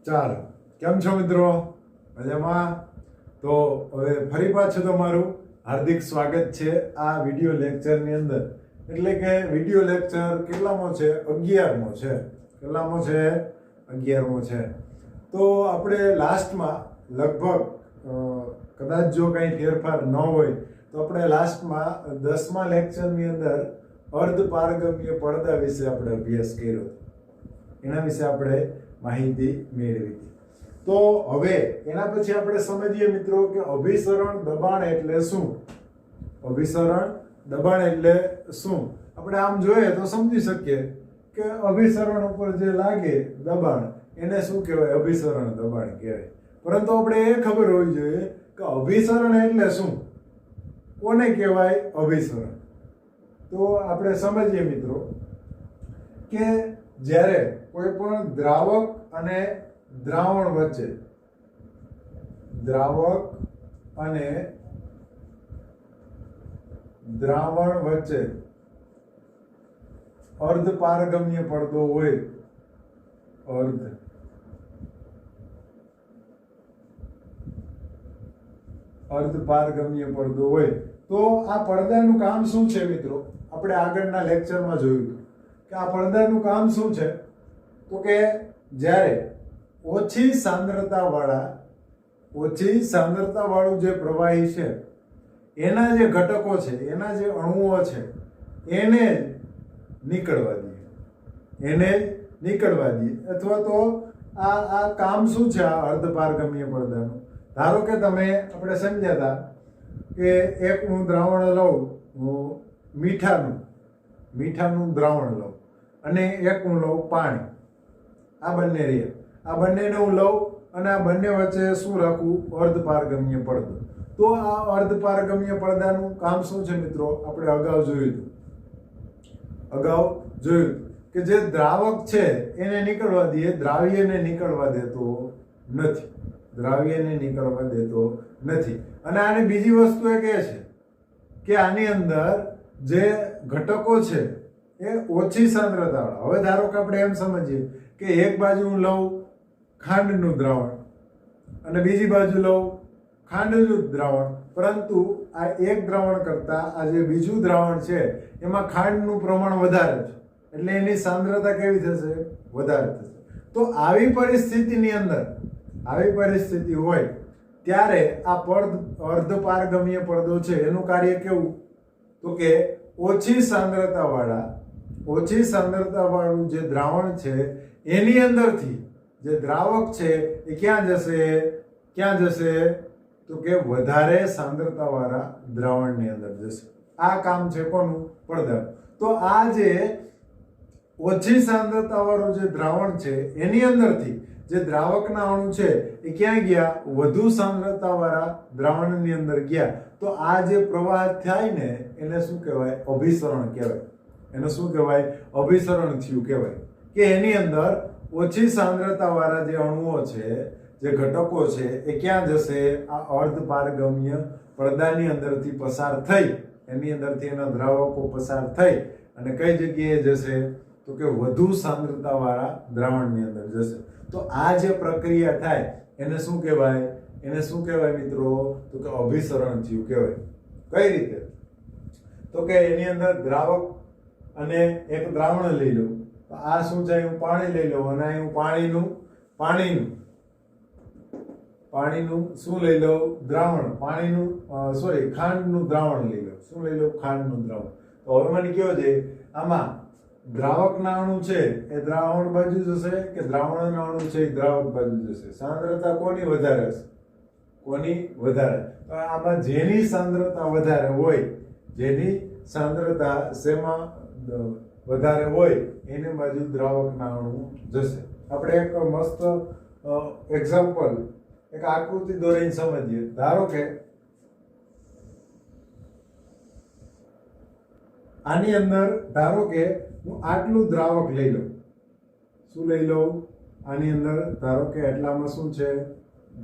ચાલો, કેમ છો મિત્રો? મજામાં? તો હવે ફરી પાછું તમારું હાર્દિક સ્વાગત છે આ વિડિયો લેક્ચરની અંદર. એટલે કે વિડિયો લેક્ચર કેટલામો છે? 11મો છે. કેટલામો છે? 11મો છે. તો આપણે લાસ્ટમાં લગભગ કદાચ જો કંઈ ફેરફાર ન હોય તો આપણે લાસ્ટમાં 10મા લેક્ચરની અંદર અર્ધપારગમ્ય પડદા વિશે આપણે અભ્યાસ કર્યો. એના વિશે આપણે માહિતી મેળવી. તો હવે એના પછી આપણે સમજીએ મિત્રો કે અભિસરણ દબાણ એટલે શું. અભિસરણ દબાણ એટલે શું? આપણે આમ જોઈએ તો સમજી શકીએ કે અભિસરણ ઉપર જે લાગે દબાણ એને શું કહેવાય? અભિસરણ દબાણ કહેવાય. પરંતુ આપણે એ ખબર હોવી જોઈએ કે અભિસરણ એટલે શું, કોને કહેવાય અભિસરણ. તો આપણે સમજીએ મિત્રો કે જ્યારે કોઈ પણ દ્રાવક અને દ્રાવણ વચ્ચે અર્ધપારગમ્ય પડદો હોય, અર્ધપારગમ્ય પડદો હોય તો આ પડદાનું કામ શું છે મિત્રો? આપણે આગળના લેક્ચરમાં જોયું કે આ પડદાનું કામ શું છે. તો કે જ્યારે ઓછી સાંદ્રતા વાળું જે પ્રવાહી છે એના જે ઘટકો છે, એના જે અણુઓ છે એને નીકળવા દઈએ અથવા તો આ કામ શું છે આ અર્ધપારગમ્ય પડદાનું? ધારો કે આપણે સમજ્યા હતા કે એક હું દ્રાવણ લઉં, મીઠાનું દ્રાવણ લઉં અને એક હું લઉં પાણી. આ બંને રહ્યા, આ બંનેને હું લઉં અને આ બંને વચ્ચે શું રાખું? અર્ધપારગમ્ય પડદો. તો આ અર્ધપારગમ્ય પડદાનું કામ શું છે મિત્રો? આપણે અગાઉ જોયું કે જે દ્રાવક છે એને નીકળવા દઈએ, દ્રાવ્યને નીકળવા દેતો નથી. અને આની બીજી વસ્તુ એ કહે છે કે આની અંદર જે ઘટકો છે એ ઓછી સાંદ્રતાવાળા. હવે ધારો કે આપણે એમ સમજીએ કે એક બાજુ હું લઉં ખાંડનું દ્રાવણ અને બીજી બાજુ લઉં ખાંડનું દ્રાવણ, પરંતુ આ એક દ્રાવણ કરતા આ જે બીજું દ્રાવણ છે એમાં ખાંડનું પ્રમાણ વધારે છે, એટલે એની સાંદ્રતા કેવી થશે? વધારે થશે. તો આવી પરિસ્થિતિ હોય ત્યારે આ અર્ધપારગમ્ય પડદો છે એનું કાર્ય કેવું? તો કે ઓછી સાંદ્રતા વાળું જે દ્રાવણ છે એની અંદરથી જે દ્રાવક છે એ ક્યાં જશે? તો કે વધારે સાંદ્રતા વાળા દ્રાવણની અંદર જશે. આ કામ છે કોનું? પડદાનું. તો આ જે ઓછી સાંદ્રતા વાળું જે દ્રાવણ છે એની અંદરથી જે દ્રાવકના અણુ છે એ ક્યાં ગયા? વધુ સાંદ્રતા વાળા દ્રાવણની અંદર ગયા. તો આ જે પ્રવાહ થાય ને એને શું કહેવાય? અભિસરણ કહેવાય. એને શું કહેવાય? અભિસરણ થયું કહેવાય. કે એની અંદર ઓછી સાંદ્રતા વાળા જે અણુઓ છે, જે ઘટકો છે એ ક્યાં જશે? આ અર્ધપારગમ્ય પડદાની અંદરથી પસાર થઈ, એની અંદરથી એના દ્રાવકો પસાર થઈ અને કઈ જગ્યાએ જશે? તો કે વધુ સાંદ્રતા વાળા દ્રાવણની અંદર જશે. તો આ જે પ્રક્રિયા થાય એને શું કહેવાય? મિત્રો? તો કે અભિસરણ થયું કહેવાય. કઈ રીતે? તો કે એની અંદર દ્રાવક અને એક દ્રાવણ લઈ લો. તો આ શું છે? હું પાણી લઈ લઉં અને હું પાણીનું શું લઈ લઉં? દ્રાવણ. ખાંડનું દ્રાવણ લઈ લઉં. શું લઈ લઉં? ખાંડનું દ્રાવણ. તો હવે મને કયો છે આમાં દ્રાવકના અણુ છે એ દ્રાવણ બાજુ જશે કે દ્રાવણના અણુ છે એ દ્રાવક બાજુ જશે? સાંદ્રતા કોની વધારે હશે? તો આમાં જેની સાંદ્રતા વધારે હોય, જેની સાંદ્રતા શેમાં વધારે હોય એની બાજુ દ્રાવકના અણુ જશે. આપણે એક મસ્ત એક્ઝામ્પલ, એક આકૃતિ દોરીને સમજીએ. ધારો કે આની અંદર હું આટલું દ્રાવક લઈ લઉં. શું લઈ લઉં? આની અંદર ધારો કે એટલામાં શું છે?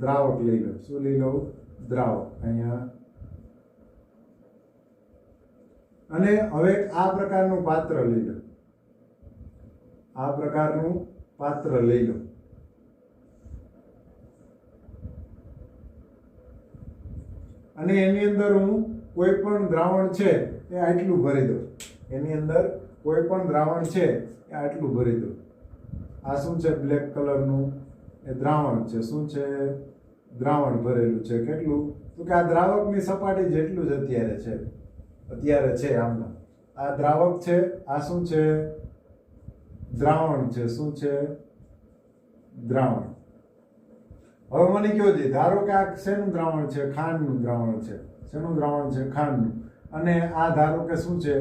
દ્રાવક લઈ લઉં. શું લઈ લઉં? દ્રાવક. અહીંયા અને હવે આ પ્રકારનું પાત્ર લઈ લો. અને એની અંદર હું કોઈ પણ દ્રાવણ છે એ આટલું ભરી દઉં. એની અંદર કોઈ પણ દ્રાવણ છે એ આટલું ભરી દઉં. આ શું છે? બ્લેક કલરનું એ દ્રાવણ છે. શું છે? દ્રાવણ ભરેલું છે. કેટલું? તો કે આ દ્રાવકની સપાટી જેટલું જ અત્યારે છે આમના. આ દ્રાવક છે, આ શું છે? દ્રાવણ છે. શું છે? દ્રાવણ. હવે મને કહો છે, ધારો કે આ શેનું દ્રાવણ છે? ખાંડનું દ્રાવણ છે. શેનું દ્રાવણ છે? ખાંડનું. અને આ ધારો કે શું છે?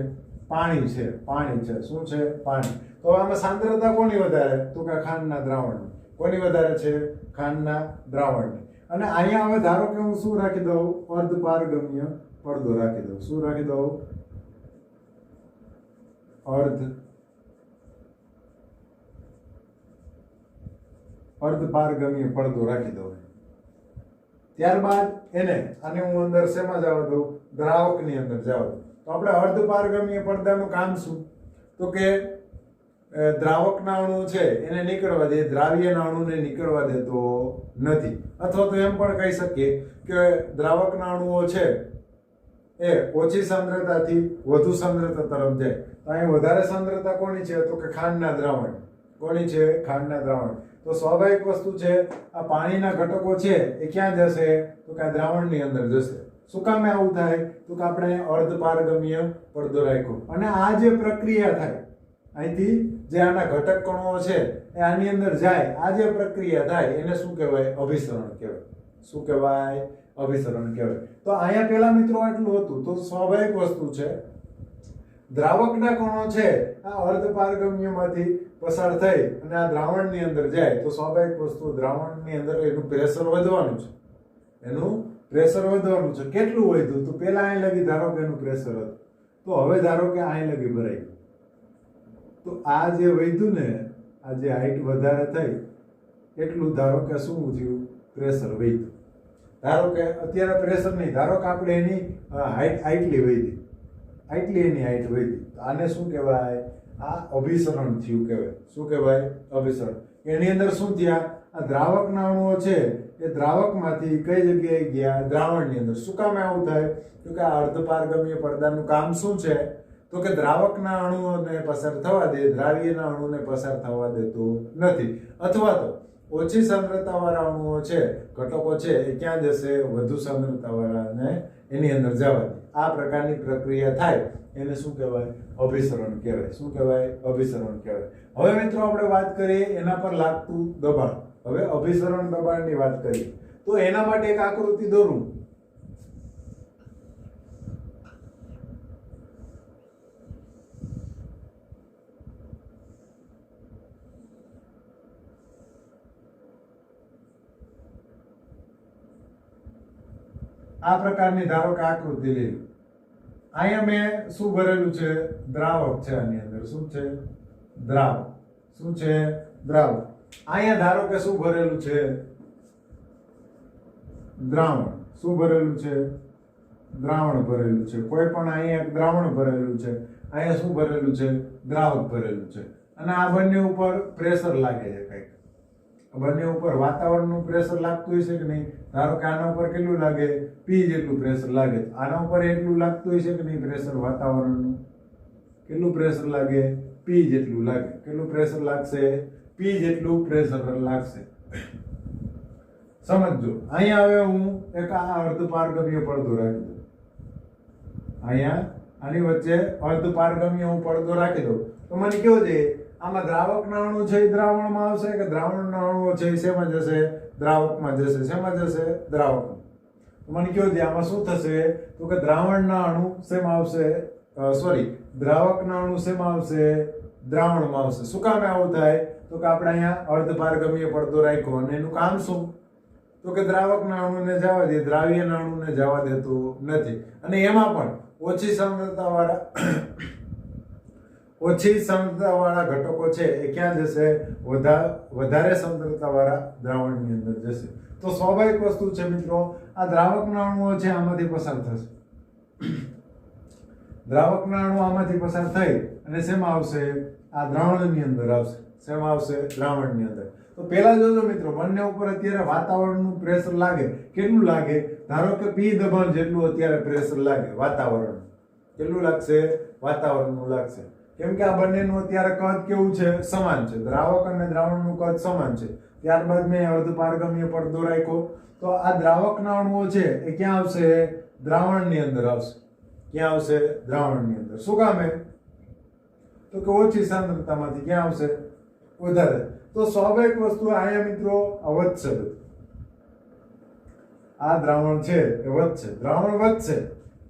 પાણી છે. પાણી છે. શું છે? પાણી. તો આમાં સાંદ્રતા કોની વધારે? તો કે ખાંડના દ્રાવણની. કોની વધારે છે? ખાંડના દ્રાવણની. અને અહીંયા હવે ધારો કે હું શું રાખી દઉં? અર્ધપારગમ્ય પડદો રાખી દઉં. શું રાખી દઉં? અર્ધપારગમ્ય પડદો રાખી દઉં. ત્યારબાદ આને હું અંદર શેમાં જવા દઉં? દ્રાવકની અંદર જવા દઉં. તો આપણે અર્ધપારગમ્ય પડદાનું કામ શું? તો કે દ્રાવકના અણુ છે એને નીકળવા દે, દ્રાવ્યના અણુને નીકળવા દેતો નથી. અથવા તો એમ પણ કહી શકીએ કે દ્રાવકના અણુઓ છે એ ઓછી સાંદ્રતાથી વધુ સાંદ્રતા તરફ જાય. તો અહીં વધારે સાંદ્રતા કોની છે? તો કે ખાંડના દ્રાવણ. કોની છે? ખાંડના દ્રાવણ. તો સ્વાભાવિક વસ્તુ છે, આ પાણીના ઘટકો છે એ ક્યાં જશે? તો કે આ દ્રાવણની અંદર જશે. શું કામે આવું થાય? તો કે આપણે અર્ધપારગમ્ય પડદો રાખ્યો. અને આ જે પ્રક્રિયા થાય અહીંથી, જે આના ઘટક કણો છે એ આની અંદર જાય, આ જે પ્રક્રિયા થાય એને શું કહેવાય? અભિસરણ કહેવાય. શું કહેવાય? અભિસરણ કહેવાય. તો અહીંયા પેલા મિત્રો આટલું હતું. તો સ્વાભાવિક વસ્તુ છે, દ્રાવકના કણો છે આ અર્ધપારગમ્યમાંથી પસાર થઈ અને આ દ્રાવણની અંદર જાય, તો સ્વાભાવિક વસ્તુ દ્રાવણની અંદર એનું પ્રેશર વધવાનું છે. એનું પ્રેશર વધવાનું છે. કેટલું વધ્યું? તો પેલા અહીં લગી ધારો કે એનું પ્રેશર હતું, તો હવે ધારો કે અહીં લગી ભરાઈ ગયું. તો આ જે વધ્યું ને, આ જે હાઈટ વધારે થઈ એટલું ધારો કે શું થયું? પ્રેશર વધ્યું. ધારો કે અત્યારે પ્રેશર નહીં, ધારો કે આપણે એની હાઈટ આટલી વધી, આટલી એની હાઈટ વધી, તો આને શું કહેવાય? આ અભિસરણ થયું કહેવાય. શું કહેવાય? અભિસરણ. એની અંદર શું થયા? આ દ્રાવકના અણુઓ છે એ દ્રાવકમાંથી કઈ જગ્યાએ ગયા? દ્રાવણની અંદર. શું કામ આવું થાય? તો કે આ અર્ધપારગમ્ય પડદાનું કામ શું છે? તો કે દ્રાવકના અણુઓને પસાર થવા દે, દ્રાવ્યના અણુને પસાર થવા દેતું નથી. અથવા તો ઓછી સાંદ્રતાવાળા અણુઓ છે, ઘટકો છે, એ ક્યાં જશે? વધુ સાંદ્રતાવાળાને એની અંદર જવા દે. આ પ્રકારની પ્રક્રિયા થાય એને શું કહેવાય? અભિસરણ કહેવાય. શું કહેવાય? અભિસરણ કહેવાય. હવે મિત્રો આપણે વાત કરીએ એના પર લાગતું દબાણ. હવે અભિસરણ દબાણની વાત કરીએ તો એના માટે એક આકૃતિ દોરું. આ પ્રકારની ધારો કે આકૃતિ લઈ. અહીંયા મેં શું ભરેલું છે? દ્રાવક છે. આની અંદર શું છે? દ્રાવક. શું છે? દ્રાવક. અહીંયા ધારો કે શું ભરેલું છે? દ્રાવણ. શું ભરેલું છે? દ્રાવણ ભરેલું છે. કોઈ પણ અહીંયા એક દ્રાવણ ભરેલું છે, અહીંયા શું ભરેલું છે? દ્રાવક ભરેલું છે. અને આ બંને ઉપર પ્રેશર લાગે છે કંઈક. બંને ઉપર વાતાવરણનું પ્રેશર લાગતું હશે કે નહીં? ધારો કે આના ઉપર કેટલું લાગે? P જેટલું પ્રેશર લાગે. આના ઉપર એટલું લાગતું હશે કે નહીં? પ્રેશર વાતાવરણનું કેટલું પ્રેશર લાગે? P જેટલું લાગે. કેટલું પ્રેશર લાગશે? P જેટલું પ્રેશર લાગશે. સમજો. અહીંયા હવે હું એક આ અર્ધપારગમ્ય પડદો રાખી દઉં. અહીંયા આની વચ્ચે અર્ધપારગમ્ય હું પડદો રાખી દઉં તો મને કેવું છે? આમાં દ્રાવકના અણુ છે એ દ્રાવણમાં આવશે કે દ્રાવણના અણુઓ છે એ શેમાં જશે? દ્રાવકમાં જશે. શેમાં જશે? દ્રાવકમાં. તો મને કેવું છે? આમાં શું થશે? તો કે દ્રાવણના અણુ શેમાં આવશે? દ્રાવકના અણુ શેમાં આવશે? દ્રાવણમાં આવશે. શું કામ આવું થાય? તો કે આપણે અહીંયા અર્ધપારગમ્ય પડદો રાખ્યો અને એનું કામ શું? તો કે દ્રાવકના અણુને જવા દે, દ્રાવ્યના અણુને જવા દેતું નથી. અને એમાં પણ ઓછી સાંદ્રતાવાળા ઘટકો છે એ ક્યાં જશે? વધારે સાંદ્રતાવાળા દ્રાવણની અંદર જશે. તો સ્વાભાવિક વસ્તુ છે મિત્રો, આ દ્રાવકના અણુઓ છે આમાંથી પસાર થશે. દ્રાવકના અણુ આમાંથી પસાર થઈ અને શેમાં આવશે? આ દ્રાવણની અંદર આવશે. શેમાં આવશે? દ્રાવણની અંદર. તો પહેલા જોજો મિત્રો, બંને ઉપર અત્યારે વાતાવરણનું પ્રેશર લાગે. કેટલું લાગે? ધારો કે P દબાણ જેટલું અત્યારે પ્રેશર લાગે વાતાવરણ. કેટલું લાગશે? વાતાવરણનું લાગશે. કેમ કે આ બંનેનું અત્યારે કદ કેવું છે? સમાન છે. દ્રાવક અને દ્રાવણનું કદ સમાન છે. ત્યારબાદ મેં અર્ધપારગમ્ય પડદો રાખ્યો. તો આ દ્રાવકના અણુઓ છે એ ક્યાં આવશે? દ્રાવણની અંદર આવશે. ક્યાં આવશે? દ્રાવણની અંદર. શું કામ? તો કે ઓછી સાંદ્રતામાંથી ક્યાં આવશે? વધારે. તો સ્વાભાવિક વસ્તુ અહીંયા મિત્રો વધશે. આ દ્રાવણ છે એ વધશે. દ્રાવણ વધશે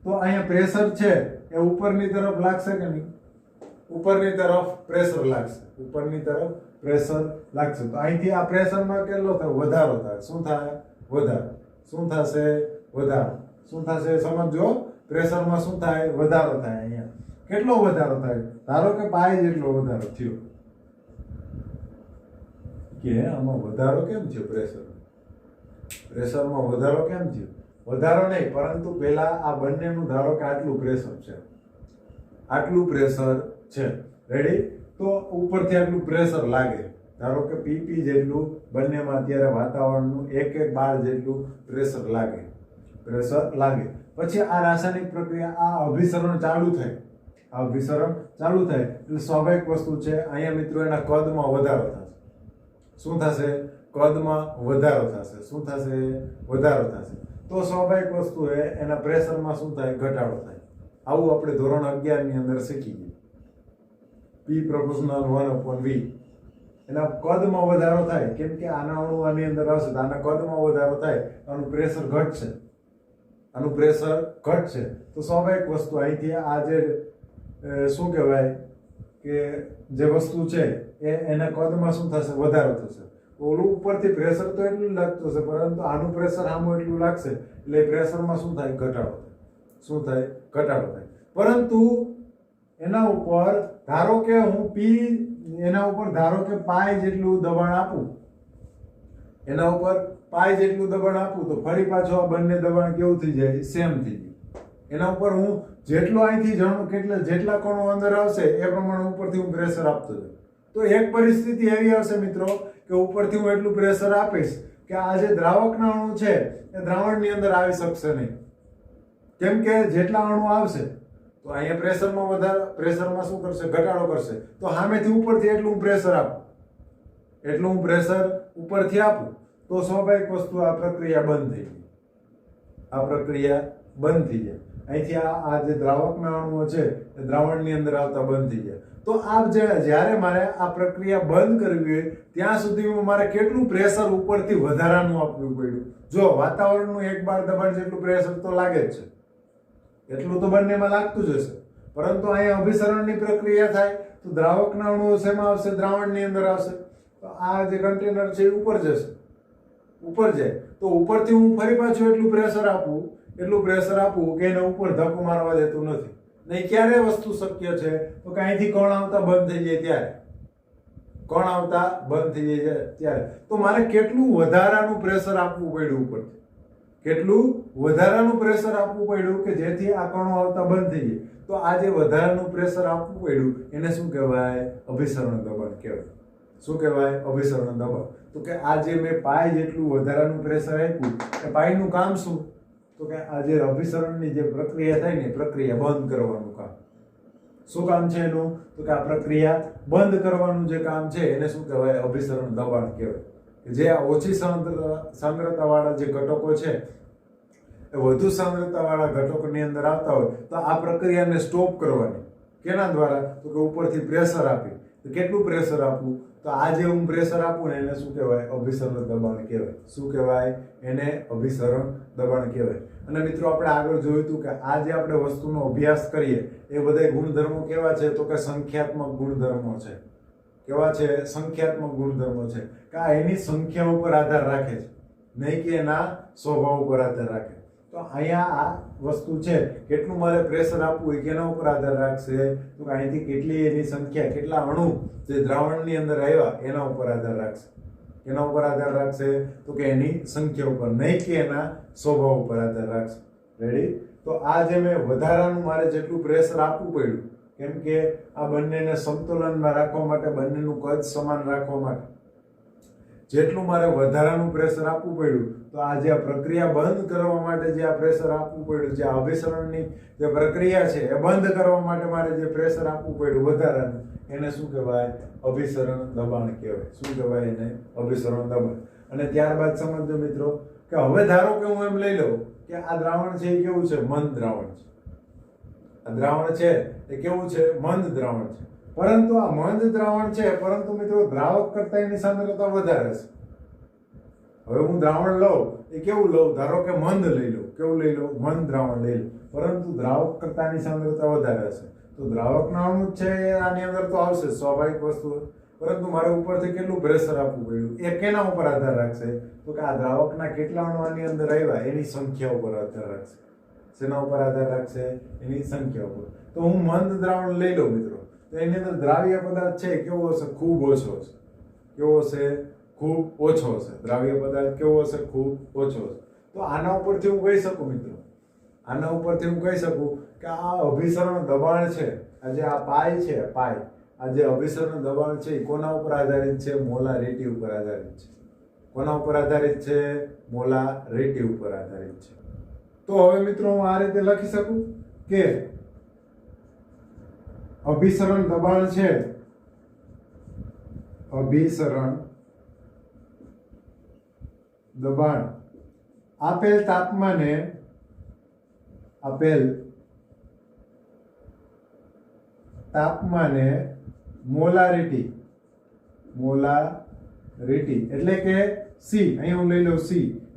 તો અહીંયા પ્રેશર છે એ ઉપરની તરફ લાગશે કે નહીં? ઉપરની તરફ પ્રેશર લાગશે. ઉપરની તરફ પ્રેશર લાગશે. તો અહીંથી આ પ્રેશરમાં કેટલો થાય? વધારો થાય. શું થાય? વધારો. શું થશે? વધારો. શું થશે? સમજો. પ્રેશરમાં શું થાય? વધારો થાય. અહીંયા કેટલો વધારો થાય? ધારો કે પાઈ જેટલો વધારો થયો. કે આમાં વધારો કેમ થયો? પ્રેશરમાં વધારો કેમ થયો? વધારો નહીં, પરંતુ પહેલા આ બંનેનું ધારો કે આટલું પ્રેશર છે. આટલું પ્રેશર છે. રેડી? તો ઉપરથી આટલું પ્રેશર લાગે. ધારો કે PP જેટલું બંનેમાં અત્યારે વાતાવરણનું 1 bar જેટલું પ્રેશર લાગે. પ્રેશર લાગે. પછી આ રાસાયણિક પ્રક્રિયા, આ અભિસરણ ચાલુ થાય. આ અભિસરણ ચાલુ થાય એટલે સ્વાભાવિક વસ્તુ છે અહીંયા મિત્રો એના કદમાં વધારો થશે. શું થશે? કદમાં વધારો થશે. શું થશે? વધારો થશે. તો સ્વાભાવિક વસ્તુ એના પ્રેશરમાં શું થાય? ઘટાડો થાય. આવું આપણે ધોરણ 11 ની અંદર શીખી ગયા. P proportional 1/V. એના કદમાં વધારો થાય. કેમ કે આના અણુ આની અંદર આવશે તો આના કદમાં વધારો થાય, આનું પ્રેશર ઘટશે. આનું પ્રેશર ઘટશે તો સ્વાભાવિક વસ્તુ અહીંથી આ જે શું કહેવાય કે જે વસ્તુ છે એના કદમાં શું થશે? વધારો થશે. ઓલું ઉપરથી પ્રેશર તો એટલું જ લાગતું હશે, પરંતુ આનું પ્રેશર આમાં એટલું લાગશે એટલે પ્રેશરમાં શું થાય? ઘટાડો થાય. શું થાય? ઘટાડો થાય. પરંતુ એના ઉપર ધારો કે હું એના ઉપર ધારો કે પાઈ જેટલું દબાણ આપું. એના ઉપર પાઈ જેટલું દબાણ આપું તો ફરી પાછું આ બંને દબાણ કેવું થઈ જાય? સેમ થઈ જાય. એના ઉપર હું જેટલો અહીંથી જાણું જેટલા કણો અંદર આવશે એ પ્રમાણે ઉપરથી હું પ્રેશર આપતો જાઉં. તો એક પરિસ્થિતિ એવી આવશે મિત્રો કે ઉપરથી હું એટલું પ્રેશર આપીશ કે આ જે દ્રાવકના અણુ છે એ દ્રાવણની અંદર આવી શકશે નહીં. કેમ કે જેટલા અણુ આવશે તો અહીંયા પ્રેશરમાં વધારો, પ્રેશરમાં શું કરશે? ઘટાડો કરશે. તો સામેથી ઉપરથી એટલું પ્રેશર આપું, એટલું હું પ્રેશર ઉપરથી આપું તો સ્વાભાવિક વસ્તુ આ પ્રક્રિયા બંધ થઈ ગઈ. આ પ્રક્રિયા બંધ થઈ જાય. અહીંથી આ જે દ્રાવકના અણુઓ છે એ દ્રાવણની અંદર આવતા બંધ થઈ જાય. તો આ જ્યારે મારે આ પ્રક્રિયા બંધ કરવી હોય ત્યાં સુધીમાં મારે કેટલું પ્રેશર ઉપરથી વધારાનું આપવું પડ્યું? જો વાતાવરણનું 1 bar દબાણ જેટલું પ્રેશર તો લાગે જ છે, એટલું તો બંનેમાં લાગતું જ હશે. પરંતુ અહીંયા અભિસરણની પ્રક્રિયા થાય તો દ્રાવકના અણુઓ શેમાં આવશે? દ્રાવણની અંદર આવશે. તો આ જે કન્ટેનર છે એ ઉપર જશે. ઉપર જાય તો ઉપરથી હું ફરી પાછું એટલું પ્રેશર આપું કે એને ઉપર ધક્કો મારવા દેતું નથી. નહીં ક્યારે વસ્તુ શક્ય છે? તો કે અહીંથી કણ આવતા બંધ થઈ જાય ત્યારે. કણ આવતા બંધ થઈ જાય ત્યારે તો મારે કેટલું વધારાનું પ્રેશર આપવું પડ્યું ઉપરથી? કેટલું વધારાનું પ્રેશર આપવું પડ્યું કે જેથી આ કણો આવતા બંધ થઈ જાય? તો આ જે વધારાનું પ્રેશર આપવું પડ્યું એને શું કહેવાય? અભિસરણ દબાણ કહેવાય. શું કહેવાય? અભિસરણ દબાણ. તો કે આ જે મેં પાઈ જેટલું વધારાનું પ્રેશર આપ્યું એ પાઈનું કામ શું? તો કે આ જે અભિસરણની જે પ્રક્રિયા થાય ને પ્રક્રિયા બંધ કરવાનું કામ. શું કામ છે એનું? તો કે આ પ્રક્રિયા બંધ કરવાનું જે કામ છે એને શું કહેવાય? અભિસરણ દબાણ કહેવાય. જે આ ઓછી સાંદ્રતા વાળા જે ઘટકો છે એ વધુ સાંદ્રતા વાળા ઘટકોની અંદર આવતા હોય તો આ પ્રક્રિયાને સ્ટોપ કરવાની. કેના દ્વારા? તો કે ઉપરથી પ્રેશર આપી. તો કેટલું પ્રેશર આપવું? તો આ જે હું પ્રેશર આપું ને એને શું કહેવાય? અભિસરણ દબાણ કહેવાય. શું કહેવાય? એને અભિસરણ દબાણ કહેવાય. અને મિત્રો આપણે આગળ જોયું હતું કે આ જે આપણે વસ્તુનો અભ્યાસ કરીએ એ બધા ગુણધર્મો કેવા છે? તો કે સંખ્યાત્મક ગુણધર્મો છે. કેવા છે? સંખ્યાત્મક ગુણધર્મો છે કે આ એની સંખ્યા ઉપર આધાર રાખે છે, નહીં કે એના સ્વભાવ ઉપર આધાર રાખે. તો અહીંયા આ વસ્તુ છે કેટલું મારે પ્રેશર આપવું એ કેના ઉપર આધાર રાખશે? તો કે અહીંથી કેટલી એની સંખ્યા, કેટલા અણુ જે દ્રાવણની અંદર આવ્યા એના ઉપર આધાર રાખશે. એના ઉપર આધાર રાખશે તો કે એની સંખ્યા ઉપર, નહીં કે એના સ્વભાવ ઉપર આધાર રાખશે. રેડી? તો આ જે મેં વધારાનું મારે જેટલું પ્રેશર આપવું પડ્યું કેમ કે આ બંનેને સંતુલનમાં રાખવા માટે, બંનેનું કદ સમાન રાખવા માટે, જેટલું મારે વધારાનું પ્રેશર આપવું પડ્યું, તો આ જે પ્રક્રિયા બંધ કરવા માટે જે આ પ્રેશર આપવું પડ્યું, જે અભિસરણની જે પ્રક્રિયા છે એ બંધ કરવા માટે મારે જે પ્રેશર આપવું પડ્યું વધારાનું, એને શું કહેવાય? અભિસરણ દબાણ કહેવાય. શું કહેવાય એને? અભિસરણ દબાણ. અને ત્યારબાદ સમજો મિત્રો કે હવે ધારો કે હું એમ લઈ લઉં કે આ દ્રાવણ છે એ કેવું છે? મંદ દ્રાવણ છે. આ દ્રાવણ છે એ કેવું છે? મંદ દ્રાવણ છે. પરંતુ આ મંદ દ્રાવણ છે, પરંતુ મિત્રો દ્રાવક કરતા એની સાંદ્રતા વધારે છે. હવે હું દ્રાવણ લઉં એ કેવું લઉં? ધારો કે મંદ લઈ લઉં. કેવું લઈ લઉં? મંદ દ્રાવણ લઈ લઉં, પરંતુ દ્રાવક કરતા એની સાંદ્રતા વધારે હશે. તો દ્રાવકના અણુ છે આની અંદર તો આવશે, સ્વાભાવિક વસ્તુ. પરંતુ મારે ઉપરથી કેટલું પ્રેશર આપવું પડ્યું એ કેના ઉપર આધાર રાખશે? તો કે આ દ્રાવકના કેટલા અણુ આની અંદર આવ્યા એની સંખ્યા ઉપર આધાર રાખશે. શેના ઉપર આધાર રાખશે? એની સંખ્યા ઉપર. તો હું મંદ દ્રાવણ લઈ લઉં મિત્રો, તો એની અંદર દ્રાવ્ય પદાર્થ છે કેવો હશે? ખૂબ ઓછો હશે. કેવો હશે? ખૂબ ઓછો હશે. દ્રાવ્ય પદાર્થ કેવો હશે? ખૂબ ઓછો હશે. તો આના ઉપરથી હું કહી શકું મિત્રો, આના ઉપરથી હું કહી શકું કે આ અભિસરણ દબાણ છે, આ જે આ પાઈ છે, પાઈ, આ જે અભિસરણ દબાણ છે એ કોના ઉપર આધારિત છે? મોલારિટી ઉપર આધારિત છે. કોના ઉપર આધારિત છે? મોલારિટી ઉપર આધારિત છે. તો હવે મિત્રો હું આ રીતે લખી શકું કે અભિસરણ દબાણ છે, અભિસરણ દબાણ આપેલ તાપમાને, આપેલ તાપમાને મોલારિટી, મોલારિટી એટલે કે સી, અહીં હું લઈ લઉં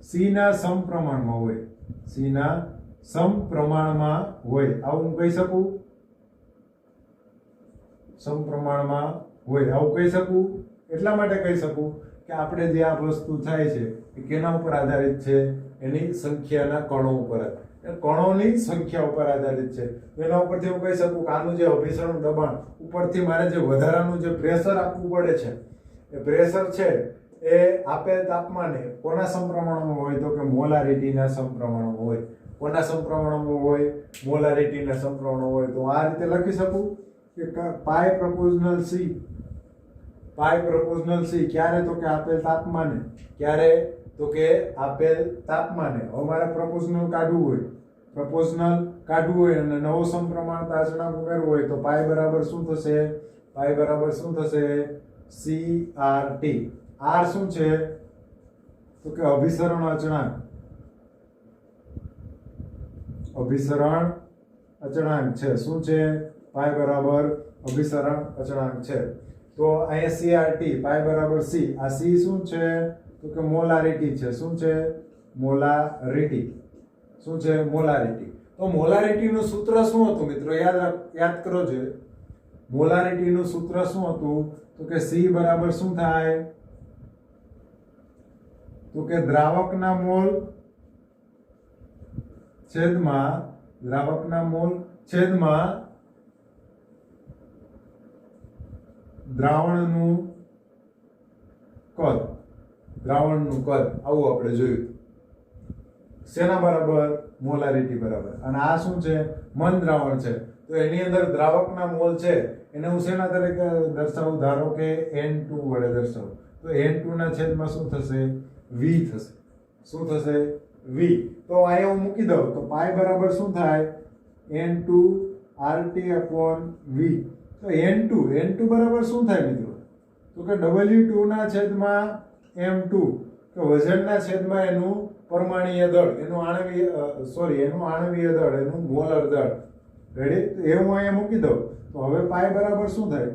સી ના સમપ્રમાણમાં હોય, સી ના સમપ્રમાણમાં હોય. આવું હું કહી શકું? સમપ્રમાણમાં હોય આવું કહી શકું. એટલા માટે કહી શકું કે આપણે જે આ વસ્તુ થાય છે એ કેના ઉપર આધારિત છે? એની સંખ્યાના કણો ઉપર, કણોની સંખ્યા ઉપર આધારિત છે. એના ઉપરથી હું કહી શકું કે આનું જે અભિસરણ દબાણ ઉપરથી મારે જે વધારાનું જે પ્રેશર આપવું પડે છે, એ પ્રેશર છે એ આપેલ તાપમાને કોના સમપ્રમાણમાં હોય? તો કે મોલારિટીના સમપ્રમાણમાં હોય. કોના સમપ્રમાણમાં હોય? મોલારિટીના સમપ્રમાણમાં હોય. તો આ રીતે લખી શકું કે પાઈ પ્રોપોર્શનલ સી, પાઈ પ્રોપોર્શનલ સી ક્યારે? તો કે આપેલ તાપમાને. ક્યારે? તો કે આપેલ તાપમાને. હવે મારે પ્રોપોર્શનલ કાઢવું હોય, પ્રોપોર્શનલ કાઢવું હોય અને નવો સમપ્રમાણતા અચળાંક ઉમેરવો હોય, તો પાઈ બરાબર શું થશે? પાઈ બરાબર શું થશે? CRT. આર શું છે? તો કે અભિસરણ અચળાંક, અભિસરણ અચળાંક છે. શું છે? પાઈ બરાબર અભિસરણ અચળાંક છે. તો અહીંયા CRT પાઈ બરાબર સી. આ સી શું છે? તો કે મોલારિટી છે. શું છે? મોલારિટી. શું છે? મોલારિટી. તો મોલારિટીનું સૂત્ર શું હતું મિત્રો? યાદ કરો છે. મોલારિટીનું સૂત્ર શું હતું? તો કે સી બરાબર શું થાય? તો કે દ્રાવકના મોલ છેદમાં, દ્રાવકના મોલ છેદમાં દ્રાવણનું કદ, દ્રાવણનું કદ. આવું આપણે જોયું. શેના બરાબર? મોલારિટી બરાબર. અને આ શું છે? મંદ દ્રાવણ છે. તો એની અંદર દ્રાવકના મોલ છે એને હું શેના તરીકે દર્શાવું? ધારો કે N2 વડે દર્શાવું. તો N2 ના છેદમાં શું થશે? V થશે. શું થશે? V. તો અહીંયા હું મૂકી દઉં તો પાઈ બરાબર શું થાય? N2 RT/V. તો N2 બરાબર શું થાય મિત્રો? તો કે W2 ના છેદમાં M2, કે વજનના છેદમાં એનું પરમાણ્વીય દળ, એનું આણ્વીય દળ, એનું મોલર દળ. રેડી? તો એ હું અહીંયા મૂકી દઉં તો હવે પાઈ બરાબર શું થાય?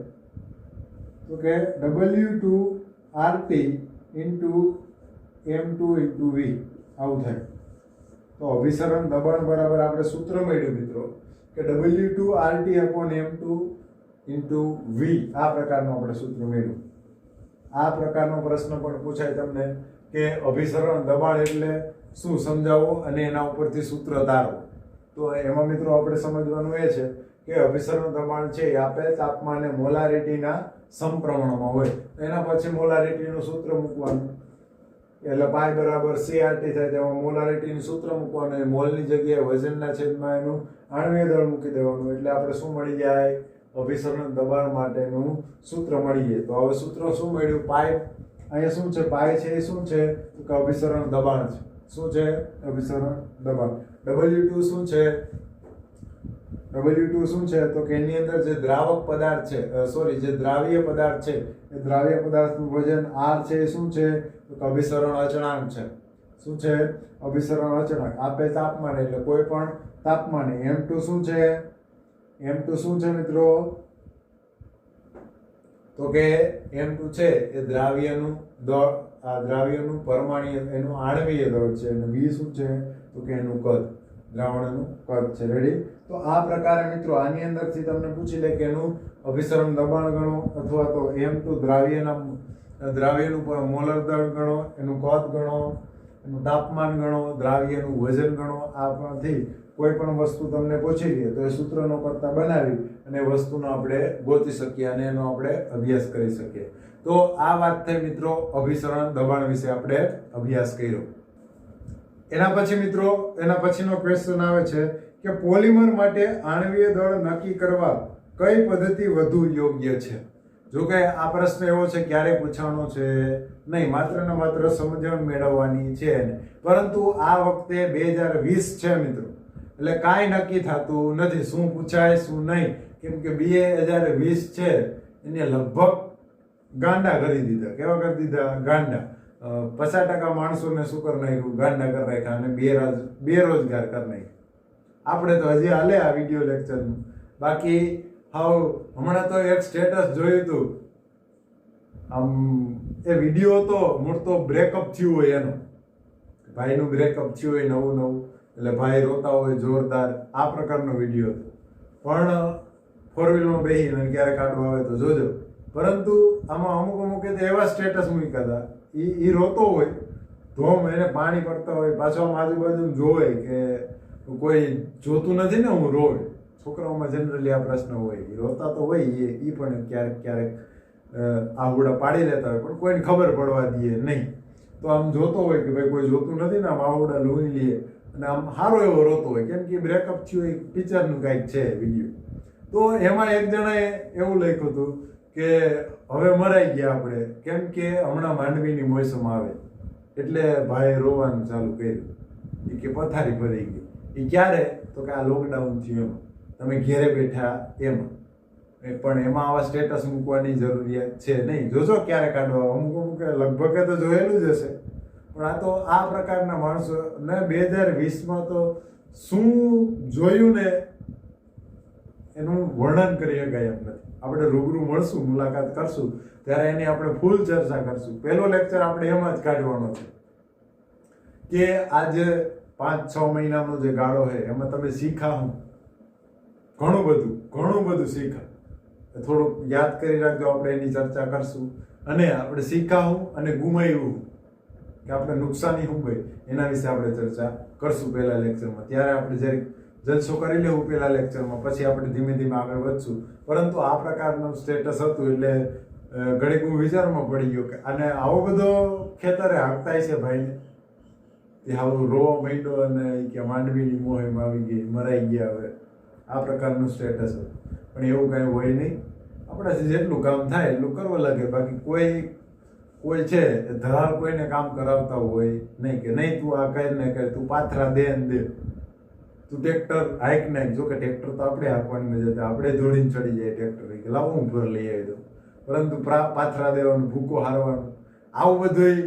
તો કે W2 RT × M2 × V. આવું થાય. તો અભિસરણ દબાણ બરાબર આપણે સૂત્ર મળ્યું મિત્રો કે W2 RT/M2 × V. આ પ્રકારનું આપણે સૂત્ર મળ્યું. આ પ્રકારનો પ્રશ્ન પણ પૂછાય તમને કે અભિસરણ દબાણ એટલે શું? સમજાવો અને એના ઉપરથી સૂત્ર તારો. તો એમાં મિત્રો આપણે સમજવાનું એ છે કે અભિસરણ દબાણ છે એ આપેલ તાપમાને મોલારિટીના સમપ્રમાણમાં હોય. એના પછી મોલારિટીનું સૂત્ર મૂકવાનું. એટલે પાઈ બરાબર CRT થાય તેમાં મોલારિટીનું સૂત્ર મૂકવાનું. મોલની જગ્યાએ વજનના છેદમાં એનું આણ્વીય દળ મૂકી દેવાનું. એટલે આપણે શું મળી જાય? અભિસરણ દબાણ માટેનું સૂત્ર મળી જાય. તો હવે સૂત્ર શું મળ્યું? પાઈ અહીંયા શું છે પાય છે એ શું છે તો કે અભિસરણ દબાણ છે. શું છે? અભિસરણ દબાણ. W2 શું છે? W2 શું છે તો કે એની અંદર જે દ્રાવક પદાર્થ છે જે દ્રાવ્ય પદાર્થ છે એ દ્રાવ્ય પદાર્થનું વજન R છે એ શું છે તો કે અભિસરણ અચળાંક છે. શું છે? અભિસરણ અચળાંક. આપે તાપમાન એટલે કોઈ પણ તાપમાને M2 શું છે? M2 શું છે મિત્રો? તો કે M2 છે એ દ્રાવ્યનું દળ, આ દ્રાવ્યનું પરમાણ્વીય એનું આણ્વીય દળ છે અને V શું છે તો કે એનું કદ, દ્રાવણનું કદ છે. રેડી? તો આ પ્રકારે મિત્રો આની અંદરથી તમને પૂછી લે કે એનું અભિસરણ દબાણ ગણો અથવા તો M2 દ્રાવ્યનું મોલર દળ ગણો, એનું કદ ગણો, એનું તાપમાન ગણો, દ્રાવ્યનું વજન ગણો. આમાંથી કોઈ પણ વસ્તુ તમને પૂછી લે તો એ સૂત્રનો કરતા બનાવી અને વસ્તુનો આપણે ગોતી શકીએ અને એનો આપણે અભ્યાસ કરી શકીએ. તો આ વાત થઈ મિત્રો અભિસરણ દબાણ વિશે આપણે અભ્યાસ કર્યો. એના પછી મિત્રો એના પછીનો ક્વેશ્ચન આવે છે કે પોલિમર માટે આણ્વીય દળ નક્કી કરવા કઈ પદ્ધતિ વધુ યોગ્ય છે? જો કે આ પ્રશ્ન એવો છે ક્યારે પૂછવાનો છે નહીં, માત્ર ને માત્ર સમજણ મેળવવાની છે. પરંતુ આ વખતે 2020 છે મિત્રો, એટલે કાંઈ નક્કી થતું નથી શું પૂછાય શું નહીં, કેમ કે 2020 છે એને લગભગ ગાંડા કરી દીધા. કેવા કરી દીધા? ગાંડા. 50% માણસોને શું કરી નાખ્યું? ગાંડા કરી નાખ્યા અને બેરોજગાર કરી નાખ્યા. આપણે તો હજી હાલે આ વિડીયો લેક્ચરનું. બાકી હમણાં તો એક સ્ટેટસ જોયું હતું, એ વિડીયો તો મૂળ તો બ્રેકઅપ થયું હોય એનો, ભાઈનું બ્રેકઅપ થયું હોય નવું એટલે ભાઈ રોતા હોય જોરદાર, આ પ્રકારનો વિડીયો હતો. પણ 4 વ્હીલમાં બેસીને ક્યારેક કાઢવા આવે તો જોજો. પરંતુ આમાં અમુક એવા સ્ટેટસ મૂક્યા હતા, એ રોતો હોય, ધોમ એને પાણી પડતા હોય, પાછો આમ આજુબાજુ જોવે કે કોઈ જોતું નથી ને હું રોવે. છોકરાઓમાં જનરલી આ પ્રશ્ન હોય, રોતા તો હોય એ પણ ક્યારેક આહુડા પાડી લેતા હોય પણ કોઈને ખબર પડવા દે નહીં. તો આમ જોતો હોય કે ભાઈ કોઈ જોતું નથી ને આમ આહુડા લોહી લે અને આમ સારો એવો રોતો હોય, કેમ કે બ્રેકઅપ થયું એક પિક્ચરનું કાંઈક છે વિડીયો. તો એમાં એક જણાએ એવું લખ્યું હતું કે હવે મરાઈ ગયા આપણે, કેમ કે હમણાં માંડવીની મોસમ આવે એટલે ભાઈ રોવાનું ચાલુ કર્યું. એ કે પથારી ભરાઈ ગઈ. એ ક્યારે? તો કે આ લોકડાઉન થયું એમાં, તમે ઘેરે બેઠા એમાં. પણ એમાં આવા સ્ટેટસ મૂકવાની જરૂરિયાત છે નહીં. જોજો ક્યારે કાઢવા, અમુક લગભગ તો જોયેલું જ હશે. પણ આ તો આ પ્રકારના માણસો ને 2020માં તો શું જોયું ને એનું વર્ણન કરી શકાય એમ નથી. આપણે રૂબરૂ મળશું, મુલાકાત કરશું ત્યારે એની આપણે ફૂલ ચર્ચા કરશું. પહેલો લેક્ચર આપણે એમાં જ કાઢવાનો છે કે આજે 5-6 મહિનાનો જે ગાળો છે એમાં તમે શીખા હું ઘણું બધું શીખા. થોડુંક યાદ કરી રાખજો, આપણે એની ચર્ચા કરશું. અને આપણે શીખા હું અને ગુમાવ્યું કે આપણે નુકસાની શું ગઈ એના વિશે આપણે ચર્ચા કરશું પહેલા લેક્ચરમાં. ત્યારે આપણે જરીક જલસો કરી લેવું પહેલા લેક્ચરમાં, પછી આપણે ધીમે ધીમે આગળ વધશું. પરંતુ આ પ્રકારનું સ્ટેટસ હતું એટલે ઘડીક હું વિચારમાં પડી ગયો કે અને આવો બધો ખેતરે હાંકતા છે ભાઈને, એ આવું રોવા માંડ્યો અને કે માંડવીની મોહેમ આવી ગઈ, મરાઈ ગયા. હવે આ પ્રકારનું સ્ટેટસ હતું. પણ એવું કાંઈ હોય નહીં, આપણાથી જેટલું કામ થાય એટલું કરવા લાગે. બાકી કોઈ છે ધરાર કોઈને કામ કરાવતા હોય નહીં કે નહીં તું આ કર ને કર, તું પાથરા દે ને દે, તું ટ્રેક્ટર હાઈક નાખ. જો કે ટ્રેક્ટર તો આપણે હાંકવાની મજા, આપણે જોડીને ચડી જાય ટ્રેક્ટર, લાવો હું ઘર લઈ આવી દઉં. પરંતુ પાથરા દેવાનું, ભૂકો હારવાનું, આવું બધું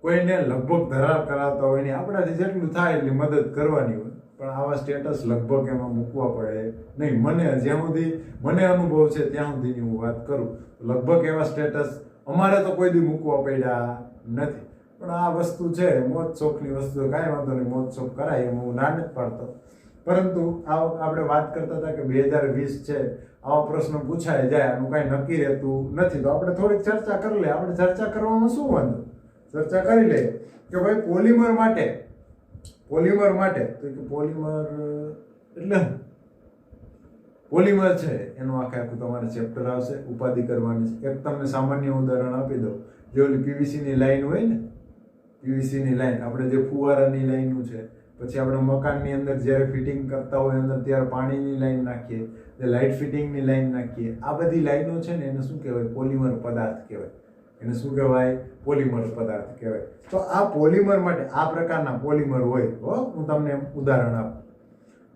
કોઈને લગભગ ધરાર કરાવતા હોય નહીં. આપણાથી જેટલું થાય એટલી મદદ કરવાની હોય. પણ આવા સ્ટેટસ લગભગ એમાં મૂકવા પડે નહીં. મને જ્યાં સુધી મને અનુભવ છે ત્યાં સુધીની હું વાત કરું, લગભગ એવા સ્ટેટસ અમારે તો કોઈ દી મૂકવા પડ્યા નથી. પણ આ વસ્તુ છે મોજ શોખની વસ્તુ, કાંઈ વાંધો નહીં, મોજ શોખ કરાય એમ હું ના નથી પાડતો. પરંતુ આપણે વાત કરતા હતા કે 2020 છે, આવા પ્રશ્નો પૂછાય જાય, આનું કાંઈ નક્કી રહેતું નથી. તો આપણે થોડીક ચર્ચા કરી લઈએ. આપણે ચર્ચા કરવામાં શું વાંધો, ચર્ચા કરી લઈએ કે ભાઈ પોલિમર માટે તો કે પોલિમર એટલે પોલિમર છે એનું આખું તમારે ચેપ્ટર આવશે, ઉપાધિ કરવાની છે. એક તમને સામાન્ય ઉદાહરણ આપી દઉં, જે ઓલી પીવીસીની લાઈન હોય ને, પીવીસીની લાઈન આપણે જે ફુવારાની લાઈનો છે, પછી આપણે મકાનની અંદર જ્યારે ફિટિંગ કરતા હોય અંદર ત્યારે પાણીની લાઈન નાખીએ, જે લાઇટ ફિટિંગની લાઈન નાખીએ, આ બધી લાઈનો છે ને એને શું કહેવાય? પોલિમર પદાર્થ કહેવાય. એને શું કહેવાય? પોલિમર પદાર્થ કહેવાય. તો આ પોલિમર માટે આ પ્રકારના પોલિમર હોય. હું તમને ઉદાહરણ આપું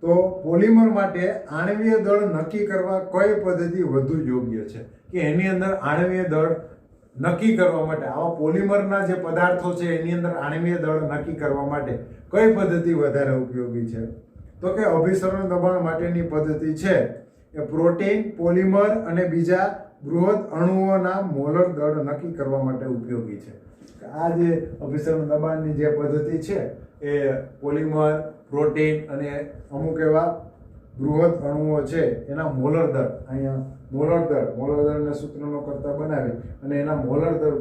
તો પોલિમર માટે આણ્વીય દળ નક્કી કરવા કઈ પદ્ધતિ વધુ યોગ્ય છે? કે એની અંદર આણ્વીય દળ નક્કી કરવા માટે આવા પોલિમરના જે પદાર્થો છે એની અંદર આણ્વીય દળ નક્કી કરવા માટે કઈ પદ્ધતિ વધારે ઉપયોગી છે? તો કે અભિસરણ દબાણ માટેની પદ્ધતિ છે એ પ્રોટીન, પોલિમર અને બીજા બૃહદ અણુઓના મોલર દળ નક્કી કરવા માટે ઉપયોગી છે. આ જે અભિસરણ દબાણની જે પદ્ધતિ છે એ પોલિમર, પ્રોટીન અને અમુક એવા બૃહદ અણુઓ છે એના મોલર દળ, અહીંયા મોલર દળને સૂત્રનો કરતા બનાવી અને એના મોલર દળ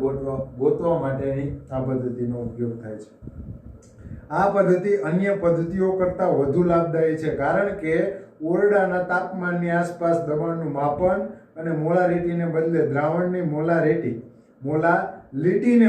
ગોતવા માટેની આ પદ્ધતિનો ઉપયોગ થાય છે. આ પદ્ધતિ અન્ય પદ્ધતિઓ કરતાં વધુ લાભદાયી છે કારણ કે ઓરડાના તાપમાનની આસપાસ દબાણનું માપન અને મોલારિટીને બદલે દ્રાવણની મોલાલિટીને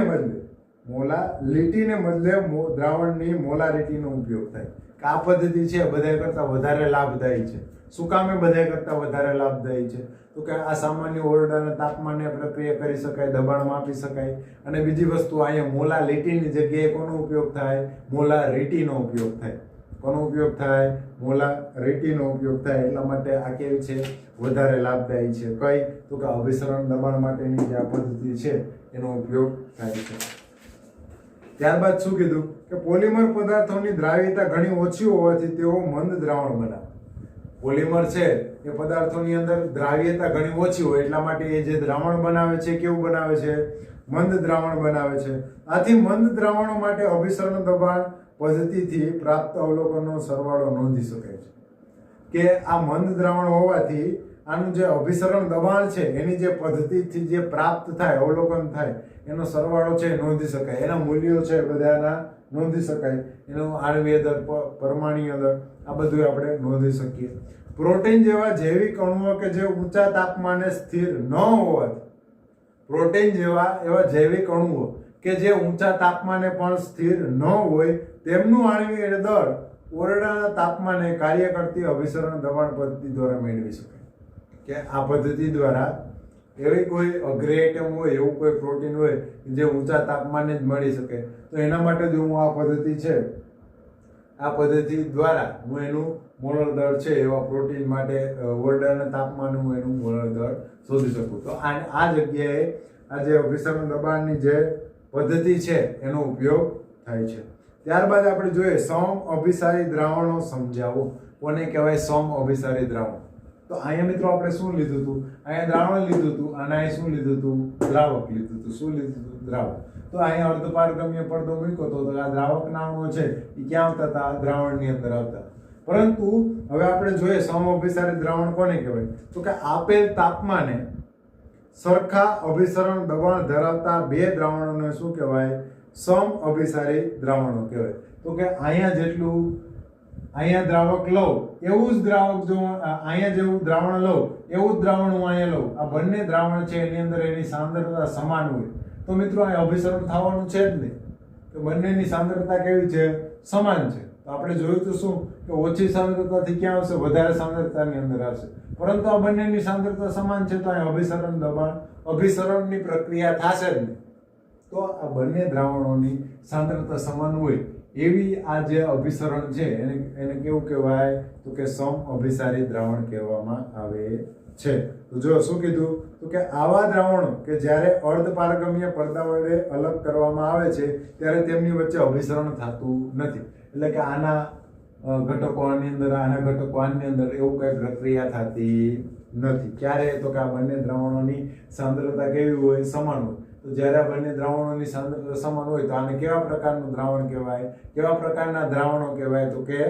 બદલે દ્રાવણની મોલારિટીનો ઉપયોગ થાય. આ પદ્ધતિ છે બધા કરતાં વધારે લાભદાયી છે. શું કામે બધા કરતાં વધારે લાભદાયી છે? તો કે આ સામાન્ય ઓરડાના તાપમાને પ્રક્રિયા કરી શકાય, દબાણ માપી શકાય. અને બીજી વસ્તુ અહીંયા મોલાલિટીની જગ્યાએ કોનો ઉપયોગ થાય? મોલારિટીનો ઉપયોગ થાય. કોનો ઉપયોગ થાય? મોલારિટીનો ઉપયોગ થાય. એટલા માટે આ કેવી છે? વધારે લાભદાયી છે. કઈ? તો કે અભિસરણ દબાણ માટેની જે આ પદ્ધતિ છે એનો ઉપયોગ થાય છે. ત્યારબાદ શું કીધું કે પોલિમર પદાર્થોની દ્રાવ્યતા ઘણી ઓછી હોવાથી તેઓ મંદ દ્રાવણ બનાવે. પોલિમર છે એ પદાર્થોની અંદર દ્રાવ્યતા ઘણી ઓછી હોય એટલા માટે એ જે દ્રાવણ બનાવે છે કેવું બનાવે છે? મંદ દ્રાવણ બનાવે છે. આથી મંદ દ્રાવણો માટે અભિસરણ દબાણ પદ્ધતિથી પ્રાપ્ત અવલોકનનો સરવાળો નોંધી શકાય છે. કે આ મંદ દ્રાવણ હોવાથી આનું જે અભિસરણ દબાણ છે એની જે પદ્ધતિથી જે પ્રાપ્ત થાય, અવલોકન થાય એનો સરવાળો છે નોંધી શકાય. એના મૂલ્યો છે બધાના નોંધી શકાય. એનું આણ્વીય દળ, પરમાણ્વીય દળ આ બધું આપણે નોંધી શકીએ. પ્રોટીન જેવા જૈવિક અણુઓ કે જે ઊંચા તાપમાને સ્થિર ન હોવાથી, પ્રોટીન જેવા એવા જૈવિક અણુઓ કે જે ઊંચા તાપમાને પણ સ્થિર ન હોય તેમનું આણ્વીય દળ ઓરડાના તાપમાને કાર્ય કરતી અભિસરણ દબાણ પદ્ધતિ દ્વારા મેળવી શકાય. કે આ પદ્ધતિ દ્વારા એવી કોઈ અગ્રે આઇટમ હોય, એવું કોઈ પ્રોટીન હોય જે ઊંચા તાપમાને જ મળી શકે તો એના માટે જો હું આ પદ્ધતિ છે આ પદ્ધતિ દ્વારા હું એનું મોલર દળ છે એવા પ્રોટીન માટે ઓરડાના તાપમાને હું એનું મોલર દળ શોધી શકું. તો આ જગ્યાએ આ જે અભિસરણ દબાણની જે પદ્ધતિ છે એનો ઉપયોગ થાય છે. ત્યારબાદ આપણે જોઈએ સમ અભિસારી દ્રાવણો સમજાવો. કોને કહેવાય? સમ અભિસારી દ્રાવણ. તો અહીંયા મિત્રો આપણે શું લીધું હતું? અહીંયા દ્રાવણ લીધું હતું અને અહીં શું લીધું હતું? દ્રાવક લીધું હતું. શું લીધું હતું? દ્રાવક. તો અહીંયા અર્ધપારગમ્ય પડદો મૂક્યો તો આ દ્રાવકના અણુઓ છે એ ક્યાં આવતા હતા? દ્રાવણની અંદર આવતા. પરંતુ હવે આપણે જોઈએ સમ અભિસારી દ્રાવણ કોને કહેવાય? તો કે આપેલ તાપમાને સરખા અભિસરણ દબાણ ધરાવતા બે દ્રાવણોને શું કહેવાય? સમ અભિસારી દ્રાવણો કહેવાય. તો કે અહીંયા દ્રાવક લઉં એવું જ દ્રાવક જો અહીંયા જેવું દ્રાવણ લઉં એવું જ દ્રાવણ હું અહીંયા લઉં, આ બંને દ્રાવણ છે એની અંદર એની સાંદ્રતા સમાન હોય તો મિત્રો અહીં અભિસરણ થવાનું છે જ નહીં. તો બંનેની સાંદ્રતા કેવી છે? સમાન છે. તો આપણે જોયું તો શું કે ઓછી સાંદ્રતાથી ક્યાં આવશે? વધારે સાંદ્રતાની અંદર આવશે. પરંતુ આ બંનેની સાંદ્રતા સમાન છે તો અહીં અભિસરણ દબાણ, અભિસરણની પ્રક્રિયા થશે જ નહીં. તો આ બંને દ્રાવણોની સાંદ્રતા સમાન હોય એવી આ જે અભિસરણ છે એને કેવું કહેવાય? તો કે સમ અભિસારી દ્રાવણ કહેવામાં આવે છે. તો જો શું કીધું? તો કે આવા દ્રાવણો કે જ્યારે અર્ધપારગમ્ય પડદા વડે અલગ કરવામાં આવે છે ત્યારે તેમની વચ્ચે અભિસરણ થતું નથી. એટલે કે આના ઘટકો આની અંદર, આના ઘટકો આની અંદર એવું કઈ પ્રક્રિયા થતી નથી. ક્યારે? તો કે આ બંને દ્રાવણોની સાંદ્રતા કેવી હોય? સમાન હોય. તો જ્યારે આ બંને દ્રાવણોની સાંદ્રતા સમાન હોય તો આને કેવા પ્રકારનું દ્રાવણ કહેવાય? કેવા પ્રકારના દ્રાવણો કહેવાય? તો કે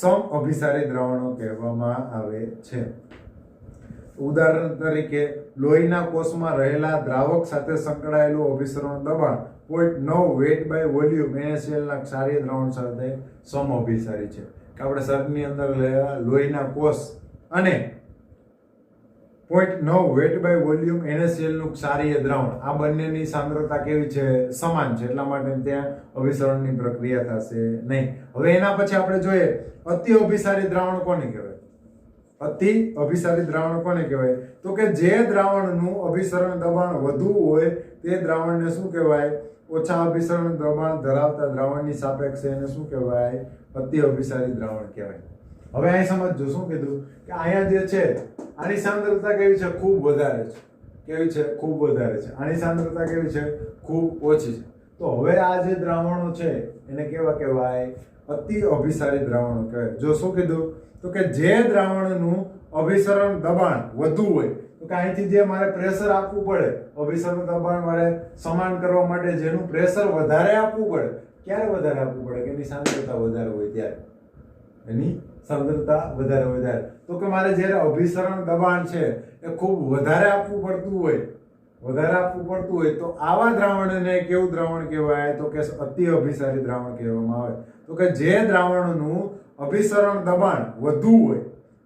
સમ અભિસારી દ્રાવણો કહેવામાં આવે છે. ઉદાહરણ તરીકે લોહીના કોષમાં રહેલા દ્રાવક સાથે સંકળાયેલું અભિસરણ દબાણ 0.9 વેટ બાય વોલ્યુમ NaCl ના ક્ષારીય દ્રાવણ સાથે સમ અભિસારી છે. કે આપણે શરીરની અંદર લોહીના કોષ અને 0.9 વેટ બાય વોલ્યુમ NaCl નું ક્ષારીય દ્રાવણ આ બંનેની સાંદ્રતા કેવી છે? સમાન છે. એટલા માટે ત્યાં અભિસરણની પ્રક્રિયા થશે નહીં. હવે એના પછી આપણે જોઈએ અતિ અભિસારી દ્રાવણ કોને કહેવાય? અતિ અભિસારી દ્રાવણ કોને કહેવાય? તો કે જે દ્રાવણનું અભિસરણ દબાણ વધુ હોય તે દ્રાવણને શું કહેવાય? ઓછા અભિસરણ દબાણ ધરાવતા દ્રાવણની સાપેક્ષે એને શું કહેવાય? અતિ અભિસારી દ્રાવણ કહેવાય. હવે અહીં સમજજો શું કીધું કે અહીંયા જે છે આની સાંદ્રતા કેવી છે? ખૂબ વધારે છે. કેવી છે? ખૂબ વધારે છે. આની સાંદ્રતા કેવી છે? ખૂબ ઓછી છે. તો હવે આ જે દ્રાવણો છે એને કેવા કહેવાય? અતિ અભિસારી દ્રાવણો કહેવાય. જો શું કીધું તો કે જે દ્રાવણનું અભિસરણ દબાણ વધુ હોય, તો કે અહીંથી જે મારે પ્રેશર આપવું પડે, અભિસરણ દબાણ મારે સમાન કરવા માટે જેનું પ્રેશર વધારે આપવું પડે, ક્યારે વધારે આપવું પડે? કે એની સાંદ્રતા વધારે હોય ત્યારે. એની સાંદ્રતા વધારે હોય ત્યારે. તો કે મારે જ્યારે અભિસરણ દબાણ છે એ ખૂબ વધારે આપવું પડતું હોય, તો આવા દ્રાવણને કેવું દ્રાવણ કહેવાય? તો કે અતિ અભિસારી દ્રાવણ કહેવામાં આવે. તો કે જે દ્રાવણનું અભિસરણ દબાણ વધુ હોય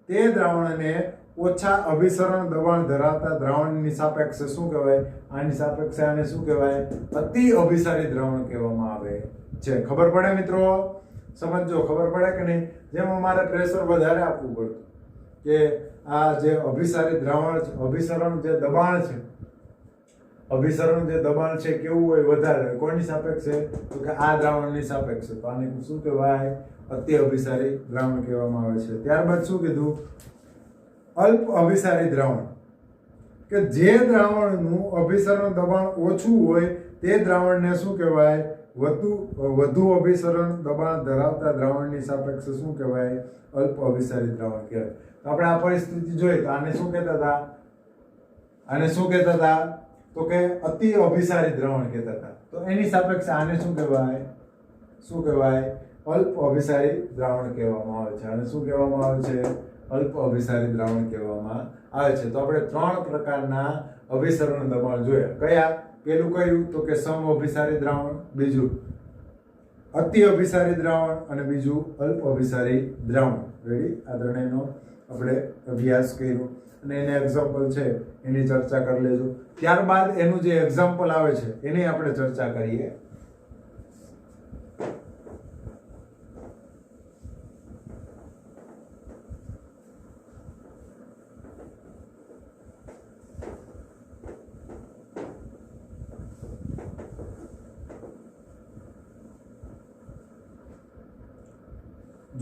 તે દ્રાવણને ઓછા અભિસરણ દબાણ ધરાવતા દ્રાવણની સાપેક્ષે શું કહેવાય? આની સાપેક્ષે આને શું કહેવાય? અતિ અભિસારી દ્રાવણ કહેવામાં આવે છે. ખબર પડે મિત્રો? સમજો, ખબર પડે કે નહીં? જેમાં મારે પ્રેશર વધારે આપવું પડતું, કે આ જે અભિસારી દ્રાવણ છે, અભિસરણ જે દબાણ છે કેવું હોય? વધારે. કોની સાપેક્ષે? તો કે આ દ્રાવણની સાપેક્ષે. તો આને શું કહેવાય? અતિ અભિસારી દ્રાવણ કહેવામાં આવે છે. ત્યારબાદ શું કીધું? અલ્પ અભિસારી દ્રાવણ, કે જે દ્રાવણનું અભિસરણ દબાણ ઓછું હોય તે દ્રાવણને શું કહેવાય? વધુ અભિસરણ દબાણ ધરાવતા દ્રાવણની સાપેક્ષે શું કહેવાય? અલ્પ અભિસારી દ્રાવણ કહેવાય. તો આપણે આ પરિસ્થિતિ જોઈ તો આને શું કહેતા હતા? તો કે અતિ અભિસારી દ્રાવણ કહેતા હતા. તો એની સાપેક્ષે આને શું કહેવાય? અલ્પ અભિસારી દ્રાવણ કહેવામાં આવે છે. આને શું કહેવામાં આવે છે? અલ્પ અભિસારી દ્રાવણ કહેવામાં આવે છે. તો આપણે 3 પ્રકારના અભિસરણ દબાણ જોયા. કયા? પેલું કયું? તો કે સમ અભિસારી દ્રાવણ, બીજું અતિ અભિસારી દ્રાવણ અને બીજું અલ્પ અભિસારી દ્રાવણ. રેડી? આ ત્રણેયનો આપણે અભ્યાસ કર્યો અને એને એક્ઝામ્પલ છે એની ચર્ચા કરી લેજો. ત્યારબાદ એનું જે એક્ઝામ્પલ આવે છે એની આપણે ચર્ચા કરીએ.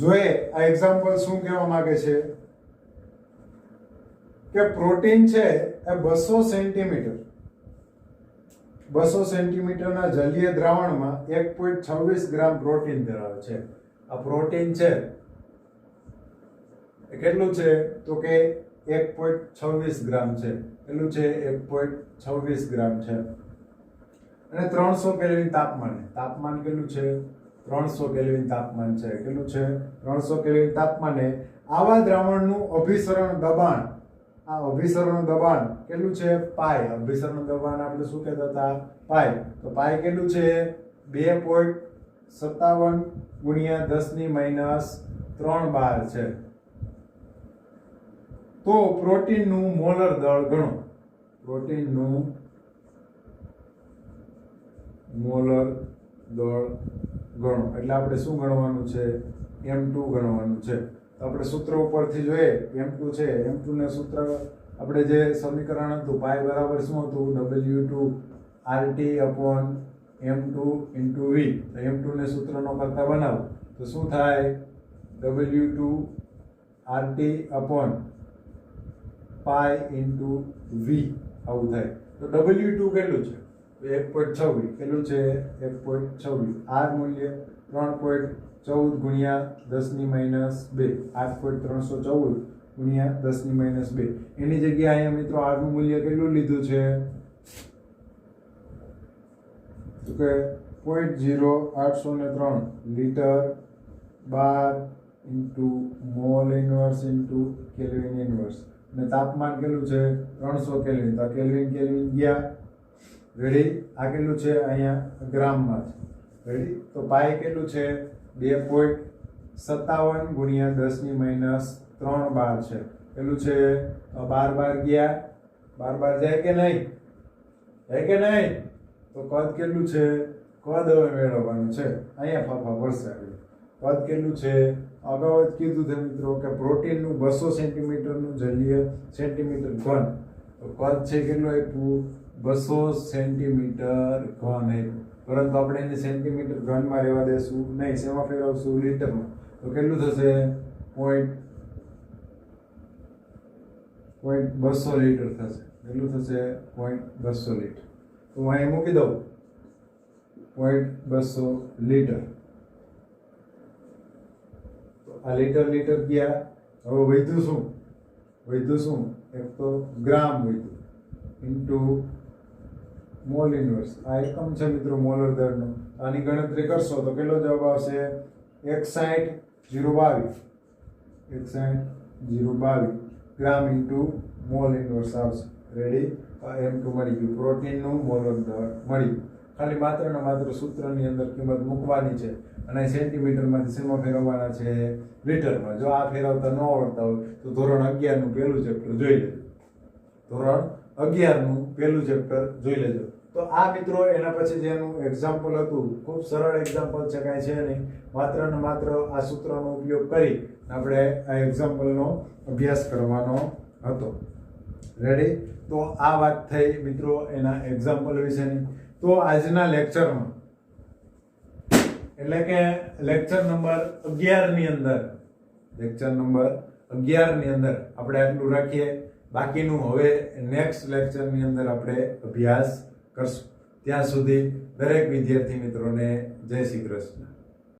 જોઈએ આ એક્ઝામ્પલ શું કહેવા માંગે છે કે પ્રોટીન છે એ 200 સેન્ટીમીટરના જલીય દ્રાવણમાં 1.26 ગ્રામ પ્રોટીન ધરાવે છે. આ પ્રોટીન છે એ કેટલું છે? તો કે 1.26 ગ્રામ છે. કેટલું છે? 1.26 ગ્રામ છે. અને 300 કેલ્વિન તાપમાન કેટલું છે? 300 કેલ્વિન તાપમાન છે. કેટલું છે? 300 કેલ્વિન તાપમાને આવા દ્રાવણનું અભિસરણ દબાણ, આ અભિસરણ દબાણ કેટલું છે? પાઈ. અભિસરણ દબાણ આપણે શું કહેતા હતા? પાઈ. તો પાઈ કેટલું છે? 2.57 ગુણ્યા 10⁻³ બાર છે. તો પ્રોટીનનું મોલર દળ ગણો. પ્રોટીનનું મોલર દળ ગણો. એટલે આપણે શું ગણવાનું છે? M2 ગણવાનું છે. તો આપણે સૂત્ર ઉપરથી જોઈએ. M2 છે, M2 ને સૂત્ર આપણે જે સમીકરણ હતું પાઈ બરાબર શું હતું? W2 RT upon M2 into V. તો M2 ને સૂત્રનો કરતા બનાવો તો શું થાય? W2 RT upon પાઈ into V આવું થાય. તો W2 કેટલું છે? 1.26. કેટલું છે? 1.26. R મૂલ્ય 3.14 ગુણ્યા 10⁻². 8.314 ગુણ્યા 10⁻². એની જગ્યાએ અહીંયા મિત્રો R નું મૂલ્ય કેટલું લીધું છે? તો કે 0.0803 લીટર બાર into mall inverse into kelvin inverse. અને તાપમાન કેટલું છે? 300 કેલ્વિન. તો કેલ્વિન ગયા. રેડી? આ કેટલું છે? અહીંયા ગ્રામમાં છે. રેડી? તો પાઈ કેટલું છે? 2.57 ગુણ્યા 10⁻³ બાર છે. કેટલું છે? 12 ગયા. 12 જાય કે નહીં? તો કદ કેટલું છે? કદ હવે મેળવવાનું છે. અહીંયા ફાફા વરસાવ્યું. કદ કેટલું છે? અગાઉ જ કીધું છે મિત્રો કે પ્રોટીનનું 200 સેન્ટીમીટરનું જલીય સેન્ટીમીટર ઘન. તો કદ છે કેટલું આપ્યું? 200 સેન્ટીમીટર ઘન આપ્યું, પરંતુ આપણે એને સેન્ટીમીટર ઘનમાં રહેવા દેશું નહીં. શેમાં ફેરવશું? લીટરમાં. તો કેટલું થશે? 0.200 લીટર થશે. કેટલું થશે? 0.200 લીટર. તો હું અહીં મૂકી દઉં 0.200 લીટર. તો આ લીટર ગયા. હવે વધ્યું શું? એક તો ગ્રામ વધ્યું ઇન્ટુ મોલ ઇન્વર્સ. આ એકમ છે મિત્રો મોલર દરનો. આની ગણતરી કરશો તો કેટલો જવાબ આવશે? 61.022 ગ્રામ ઇન્ટુ મોલ ઇન્વર્સ આવશે. રેડી? M2 મળી ગયું. પ્રોટીનનું મોલર દર મળી ગયું. ખાલી માત્ર ને માત્ર સૂત્રની અંદર કિંમત મૂકવાની છે અને સેન્ટીમીટરમાંથી શેમાં ફેરવવાના છે? લીટરમાં. જો આ ફેરવતા ન આવડતા હોય તો ધોરણ 11 નું પહેલું ચેપ્ટર જોઈ લેજો. ધોરણ 11 નું પહેલું ચેપ્ટર જોઈ લેજો. તો આ મિત્રો એના પછી જેનું એક્ઝામ્પલ હતું, ખૂબ સરળ એક્ઝામ્પલ છે, કાંઈ છે નહીં. માત્ર ને માત્ર આ સૂત્રનો ઉપયોગ કરી આપણે આ એક્ઝામ્પલનો અભ્યાસ કરવાનો હતો. રેડી? તો આ વાત થઈ મિત્રો એના એક્ઝામ્પલ વિશેની. તો આજના લેક્ચરમાં એટલે કે લેક્ચર નંબર 11 ની અંદર આપણે આટલું રાખીએ. બાકીનું હવે નેક્સ્ટ લેક્ચરની અંદર આપણે અભ્યાસ કરશું. ત્યાં સુધી દરેક વિદ્યાર્થી મિત્રોને જય શ્રી કૃષ્ણ.